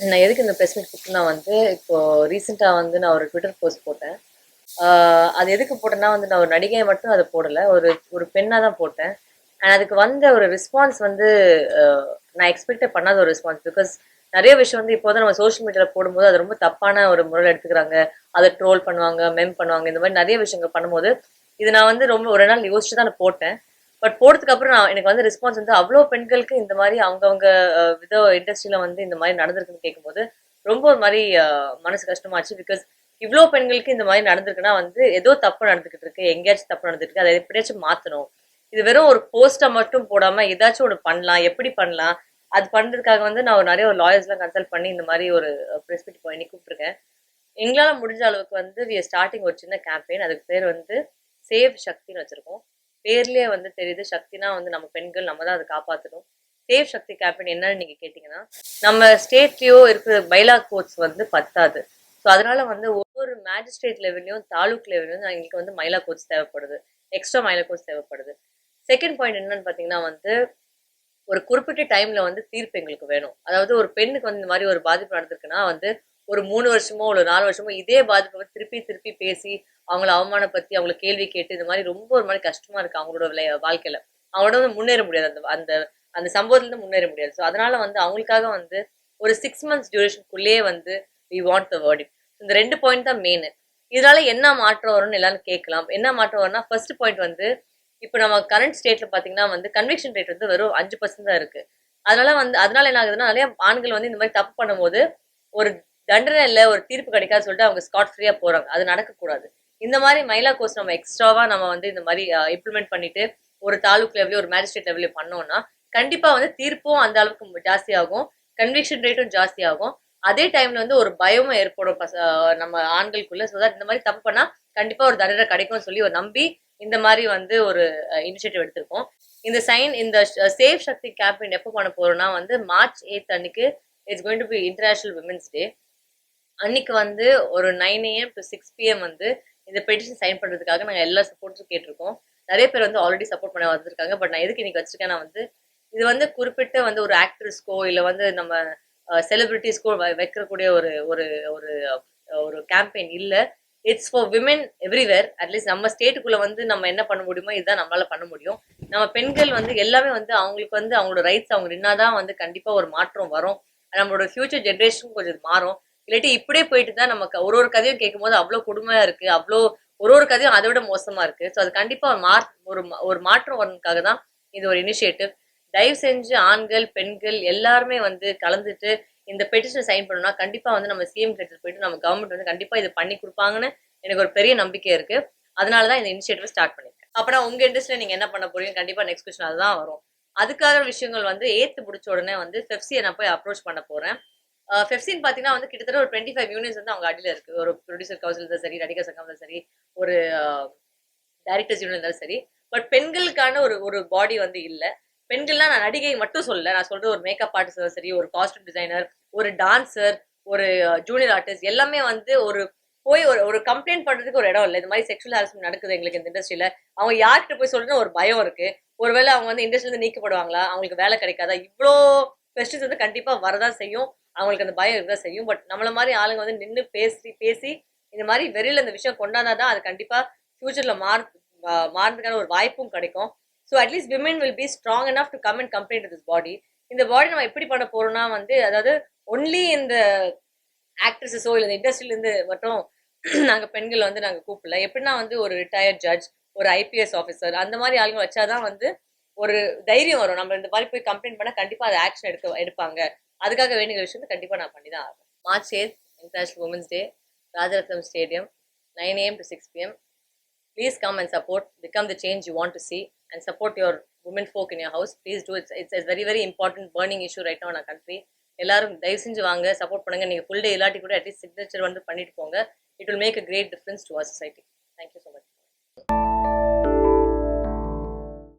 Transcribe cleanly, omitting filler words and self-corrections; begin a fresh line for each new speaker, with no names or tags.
நான் எதுக்கு இந்த ப்ரெஸ் மீட் கூப்பிட்டேன்னா வந்து, இப்போ ரீசென்ட்டா வந்து நான் ஒரு ட்விட்டர் போஸ்ட் போட்டேன். அது எதுக்கு போட்டேன்னா வந்து, நான் ஒரு நடிகைய மட்டும் அத போடல. ஒரு ஒரு பெண்ணா தான் போட்டேன். அதுக்கு வந்த ஒரு ரெஸ்பான்ஸ் வந்து அ நான் எக்ஸ்பெக்ட்டே பண்ணாத ஒரு ரெஸ்பான்ஸ். பிகாஸ் நெறைய விஷயம் வந்து இப்போ வந்து நம்ம சோஷியல் மீடியால போடும்போது, அது ரொம்ப தப்பான ஒரு முறையில எடுத்துக்கிறாங்க. அத ட்ரோல் பண்ணுவாங்க, பண்ணுவாங்க. இந்த மாரி நெறைய விஷயங்கள் பண்ணும்போது, இது நான் வந்து ரொம்ப ஒரு நாள் யோசிச்சு தான் நான் போட்டேன். பட் போட்டதுக்கு அப்புறம் எனக்கு வந்து ரெஸ்பான்ஸ் வந்து அவ்ளோ பெண்களுக்கு இந்த மாரி அவங்கவங்க இண்டஸ்ட்ரியில வந்து இந்த மாரி நடந்திருக்குன்னு கேட்கும்போது, ரொம்ப ஒரு மாரி மனசு கஷ்டமாச்சு. பிகாஸ் இவ்ளோ பெண்களுக்கு இந்த மாரி நடந்திருக்குன்னா வந்து, ஏதோ தப்பு நடந்துகிட்டு இருக்கு. எங்கேயாச்சும் தப்பு நடந்துருக்கு. அத எப்படியாச்சும் மாத்தணும். இது வெறும் ஒரு போஸ்ட்டா மட்டும் போடாம, ஏதாச்சும் ஒண்ணு பண்ணலாம். எப்படி பண்ணலாம்? அது பண்றதுக்காக வந்து நான் நெறைய லாயர்ஸ்லாம் கன்சல்ட் பண்ணி இந்த மாரி ஒரு பிரஸ் மீட் இப்போ இன்னைக்கு கூப்பிட்டுருக்கேன். எங்களால முடிஞ்ச அளவுக்கு வந்து வி ஆர் ஸ்டார்ட்டிங் ஒரு சின்ன கேம்பெயின். அதுக்கு பேர் வந்து சேவ் சக்தின்னு வச்சிருக்கோம். பேர்லயே வந்து தெரியுது சக்தினா வந்து நம்ம பெண்கள் நம்ம தான் அத காப்பாத்தணும். சேவ் சக்தி கேம்பெயின் என்னன்னு நீங்க கேட்டீங்கன்னா, நம்ம ஸ்டேட்லயோ இருக்கிற பைலா கோட்ஸ் வந்து பத்தாது. ஸோ அதனால வந்து ஒவ்வொரு மேஜிஸ்ட்ரேட் லெவல்லயும், தாலுக் லெவல்லயும் எங்களுக்கு வந்து மயிலா கோட்ஸ் தேவைப்படுது. எக்ஸ்ட்ரா மயிலா கோட்ஸ் தேவைப்படுது. செகண்ட் பாயிண்ட் என்னன்னு பார்த்தீங்கன்னா வந்து, ஒரு குறிப்பிட்ட டைம்ல வந்து தீர்ப்பு எங்களுக்கு வேணும். அதாவது ஒரு பெண்ணுக்கு வந்து இந்த மாரி ஒரு பாதிப்பு நடந்திருக்குன்னா வந்து, ஒரு 3 வருஷமோ, இல்ல 4 வருஷமோ இதே பாதிப்ப வந்து திருப்பி திருப்பி பேசி, அவங்கள அவமானப்படுத்தி, அவங்கள கேள்வி கேட்டு, இந்த மாரி ரொம்ப ஒரு மாரி கஷ்டமா இருக்கு அவங்களோட வாழ்க்கையில. அவங்களோட வந்து முன்னேற முடியாது. அந்த அந்த அந்த சம்பவத்திலருந்து முன்னேற முடியாது. ஸோ அதனால வந்து அவங்களுக்காக வந்து ஒரு 6 மந்த்ஸ் டியூரேஷன்க்குள்ளேயே வந்து வி வாண்ட் த வெர்டிக்ட். இந்த 2 பாயிண்ட் தான் மெயினு. இதனால என்ன மாற்றம் வரும்னு எல்லாரும் கேட்கலாம். என்ன மாற்றம் வரும்னா, ஃபர்ஸ்ட் பாயிண்ட் வந்து இப்ப நம்ம கரண்ட் ஸ்டேட்ல பார்த்தீங்கன்னா வந்து கன்விக்ஷன் ரேட் வந்து வெறும் 5% தான் இருக்கு. அதனால என்ன ஆகுதுன்னா, நெறைய ஆண்கள் வந்து இந்த மாரி தப்பு பண்ணும்போது, ஒரு தண்டனை இல்ல, ஒரு தீர்ப்பு கிடைக்காதுன்னு சொல்லிட்டு அவங்க ஸ்காட் ஃப்ரீயா போறாங்க. அது நடக்கக்கூடாது. இந்த மாரி மயிலா கோர்ஸ் நம்ம எக்ஸ்ட்ராவா நம்ம வந்து இந்த மாரி இம்ப்ளிமெண்ட் பண்ணிட்டு, ஒரு தாலுக் லெவல்லயோ, ஒரு மேஜிஸ்ட்ரேட் லெவல்லயோ பண்ணோம்னா, கண்டிப்பா வந்து தீர்ப்பும் அந்த அளவுக்கு ஜாஸ்தியாகும். கன்விக்ஷன் ரேட்டும் ஜாஸ்தியாகும். அதே டைம்ல வந்து ஒரு பயமும் ஏற்படும் நம்ம ஆண்களுக்குள்ள. சோ தட் இந்த மாரி தப்பு பண்ணா கண்டிப்பா ஒரு தண்டனை கிடைக்கும்னு சொல்லி ஒரு நம்பி இந்த மாரி வந்து ஒரு இனிஷியேட்டிவ் எடுத்திருக்கோம். இந்த சேவ் சக்தி கேம்பெயின் எப்போ பண்ண போறோம்னா வந்து மார்ச் 8 அன்னைக்கு it's going to be international women's day. அன்னைக்கு வந்து ஒரு 9 AM to 6 PM வந்து இந்த பெட்டிஷன் சைன் பண்றதுக்காக நாங்க எல்லா சப்போர்ட்ஸும் கேட்டிருக்கோம். நெறைய பேர் வந்து ஆல்ரெடி சப்போர்ட் பண்ண வந்திருக்காங்க. பட் நான் எதுக்கு இன்னைக்கு வச்சிருக்கேன்னா வந்து, இது வந்து குறிப்பிட்ட வந்து ஒரு ஆக்ட்ரஸ்க்கோ, இல்ல வந்து நம்ம செலிபிரிட்டீஸ்க்கோ வைக்கக்கூடிய ஒரு ஒரு ஒரு ஒரு கேம்பெயின் இல்ல. It's for women everywhere. At least நம்ம ஸ்டேட்டுக்குள்ள வந்து நம்ம என்ன பண்ண முடியுமோ, இதுதான் நம்மளால பண்ண முடியும். நம்ம பெண்கள் வந்து எல்லாமே வந்து அவங்களுக்கு வந்து அவங்களோட ரைட்ஸ் அவங்க நின்னாதான் வந்து கண்டிப்பா ஒரு மாற்றம் வரும். நம்மளோட ஃபியூச்சர் ஜெனரேஷன் கொஞ்சம் மாறும். இல்லாட்டி இப்படியே போயிட்டு தான் நமக்கு ஒரு ஒரு கதையும் கேட்கும்போது அவ்வளோ கொடுமையா இருக்கு. அவ்வளோ ஒரு ஒரு கதையும் அதை விட மோசமா இருக்கு. ஸோ அது கண்டிப்பா ஒரு மாற்றம் வரதுக்காக தான் இது ஒரு இனிஷியேட்டிவ். தயவு செஞ்சு ஆண்கள், பெண்கள் எல்லாருமே வந்து கலந்துட்டு இந்த பெட்டிஷன் சைன் பண்ணணும்னா கண்டிப்பா வந்து நம்ம சிஎம் கிட்ட போயிட்டு நம்ம கவர்மெண்ட் வந்து கண்டிப்பா இது பண்ணி குடுப்பாங்கன்னு எனக்கு ஒரு பெரிய நம்பிக்கை இருக்கு. அதனால தான் இந்த இனிஷியேட்டிவ் ஸ்டார்ட் பண்ணியிருக்கேன். அப்பனா உங்க இண்டஸ்ட்ரியில நீங்க என்ன பண்ண போறீங்க? கண்டிப்பா நெக்ஸ்ட் கொஸ்டின் அதுதான் வரும். அதுக்காக விஷயங்கள் வந்து ஏத்து முடிச்ச உடனே வந்து பெப்சியை நான் போய் அப்ரோச் பண்ண போறேன். பெப்சின்னு பார்த்தீங்கன்னா வந்து கிட்டத்தட்ட ஒரு 25 யூனிட்ஸ் வந்து அவங்க அடியில இருக்கு. ஒரு ப்ரொடியூசர் கவுன்சில் இருந்தாலும் சரி, நடிகர் சங்கம் இருந்தாலும் சரி, ஒரு டைரக்டர்ஸ் யூனியன் இருந்தாலும் சரி. பட் பெண்களுக்கான ஒரு ஒரு பாடி வந்து இல்ல. பெண்கள்னா நான் நடிகை மட்டும் சொல்லல. நான் சொல்றது ஒரு மேக்கப் ஆர்டிஸ்ட் சரி, ஒரு காஸ்டியூம் டிசைனர், ஒரு டான்சர், ஒரு ஜூனியர் ஆர்டிஸ்ட் எல்லாமே வந்து போய் ஒரு ஒரு கம்ப்ளைண்ட் பண்றதுக்கு ஒரு இடம் இல்ல. இந்த மாரி செக்ஷுவல் ஹராஸ்மென்ட் நடக்குது எங்களுக்கு இந்த இண்டஸ்ட்ரியில. அவங்க யார்கிட்ட போய் சொல்றதுன்னு ஒரு பயம் இருக்கு. ஒருவேளை அவங்க வந்து இண்டஸ்ட்ரியில இருந்து நீக்கப்படுவாங்களா? அவங்களுக்கு வேலை கிடைக்காதா? இவ்ளோ கொஸ்டின்ஸ் வந்து கண்டிப்பா வரதான் செய்யும். அவங்களுக்கு அந்த பயம் இருக்கதான் செய்யும். பட் நம்மள மாரி ஆளுங்க வந்து நின்னு பேசி, பேசி இந்த மாரி வெளியில இந்த விஷயம் கொண்டாந்தா தான் அது கண்டிப்பா ஃபியூச்சர்ல மாறுறதுக்கான ஒரு வாய்ப்பும் கிடைக்கும். So at least women will be strong enough to come and complaint to this body. இந்த பாடி நம்ம எப்படி பண்ண போறோம்னா வந்து அதாவது ஒன்லி இந்த ஆக்ட்ரஸஸோ இல்ல இந்த இண்டஸ்ட்ரியில இருந்து மட்டும் நாங்க பெண்கள் வந்து நாங்க கூப்பிடல. எப்படின்னா வந்து ஒரு ரிட்டயர்ட் ஜட்ஜ், ஒரு ஐபிஎஸ் ஆஃபீசர் அந்த மாதிரி ஆளுங்க வச்சாதான் வந்து ஒரு தைரியம் வரும். நம்ம இந்த மாதிரி போய் கம்ப்ளைண்ட் பண்ணா கண்டிப்பா அது ஆக்ஷன் எடுப்பாங்க. அதுக்காக வேண்டிய விஷயத்தை கண்டிப்பா நான் பண்ணி தான் ஆகும். March 8 international women's day, Rajaratnam stadium, 9 AM to 6 PM. Please come and support, become the change you want to see, and support your women folk in your house. Please do it. It's a very very important burning issue right now in our country. எல்லாரும் தயவு செஞ்சு வாங்க, support பண்ணுங்க. நீங்க full day இல்லாட்டி கூட at least signature வந்து பண்ணிட்டு போங்க. It will make a great difference to our society. Thank you so much.